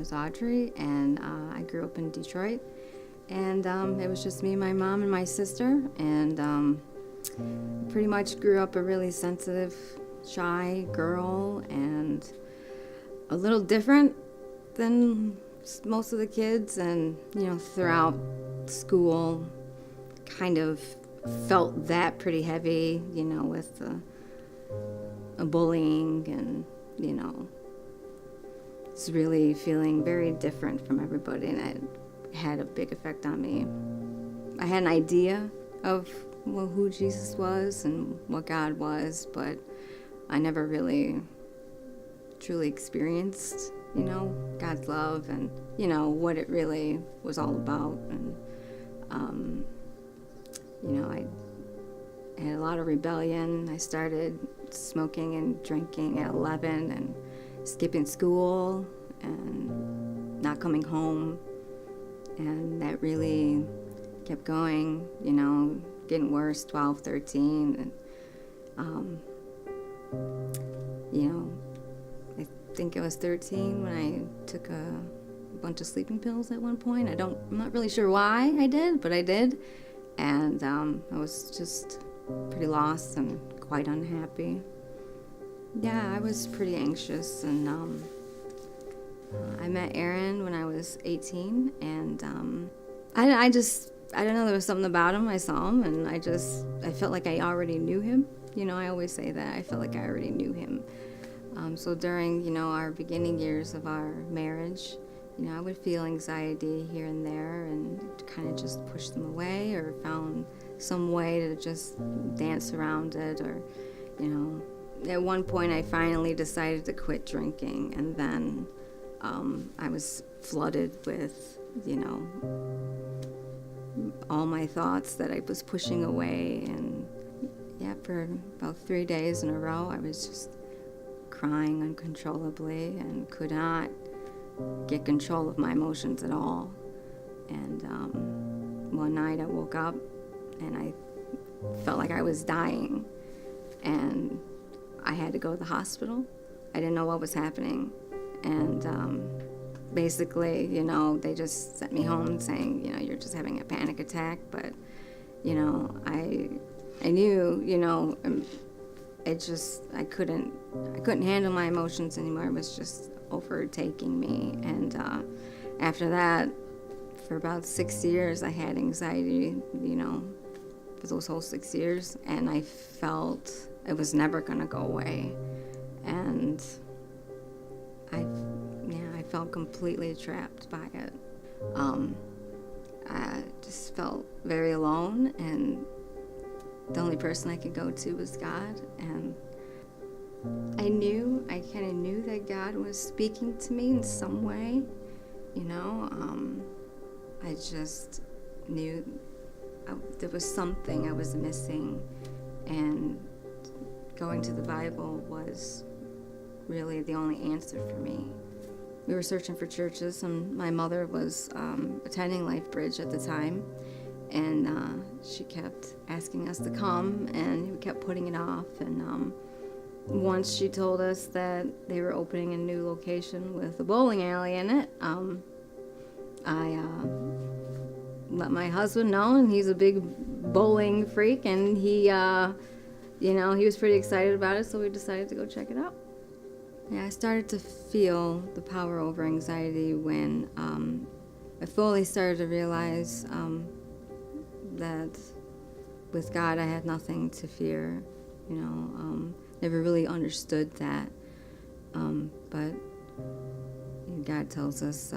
is Audrey, and I grew up in Detroit. And it was just me, my mom, and my sister. And pretty much grew up a really sensitive, shy girl, and a little different than most of the kids. And, throughout school, kind of felt that pretty heavy, with the bullying and, it's really feeling very different from everybody, and it had a big effect on me. I had an idea of who Jesus was and what God was, but I never really truly experienced, God's love and, what it really was all about. And, I had a lot of rebellion. I started smoking and drinking at 11 and skipping school and not coming home. And that really kept going, getting worse, 12, 13. And, I think I was 13 when I took a bunch of sleeping pills at one point. I'm not really sure why I did, but I did. And I was just pretty lost and quite unhappy. Yeah, I was pretty anxious, and I met Aaron when I was 18, and I don't know, there was something about him. I saw him, and I felt like I already knew him. I always say that. I felt like I already knew him. So during, our beginning years of our marriage, I would feel anxiety here and there and kind of just push them away, or found some way to just dance around it, or, at one point I finally decided to quit drinking, and then I was flooded with, all my thoughts that I was pushing away. And yeah, for about 3 days in a row, I was just crying uncontrollably and could not get control of my emotions at all. And one night I woke up and I felt like I was dying, and I had to go to the hospital. I didn't know what was happening. And basically, they just sent me home saying, you're just having a panic attack. But, I knew, I couldn't handle my emotions anymore. It was just overtaking me. And after that, for about 6 years, I had anxiety, for those whole 6 years. And I felt it was never going to go away. And I felt completely trapped by it. I just felt very alone, and the only person I could go to was God. And I kind of knew that God was speaking to me in some way, I just knew there was something I was missing, and going to the Bible was really the only answer for me. We were searching for churches, and my mother was attending Life Bridge at the time, and she kept asking us to come, and we kept putting it off. And once she told us that they were opening a new location with a bowling alley in it, I let my husband know, and he's a big bowling freak, and he was pretty excited about it, so we decided to go check it out. Yeah, I started to feel the power over anxiety when I fully started to realize that with God I had nothing to fear. Never really understood that. But God tells us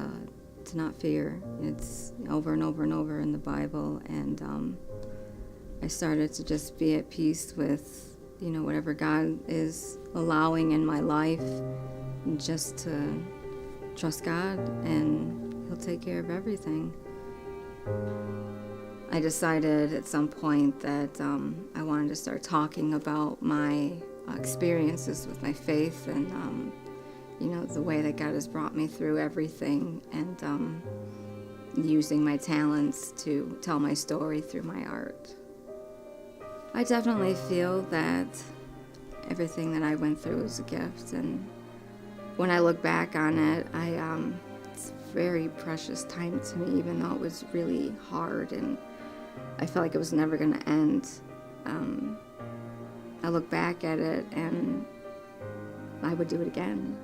to not fear. It's over and over and over in the Bible. And I started to just be at peace with whatever God is allowing in my life, just to trust God, and He'll take care of everything. I decided at some point that I wanted to start talking about my experiences with my faith, and the way that God has brought me through everything, and using my talents to tell my story through my art. I definitely feel that everything that I went through was a gift, and when I look back on it, very precious time to me, even though it was really hard and I felt like it was never going to end. I look back at it and I would do it again.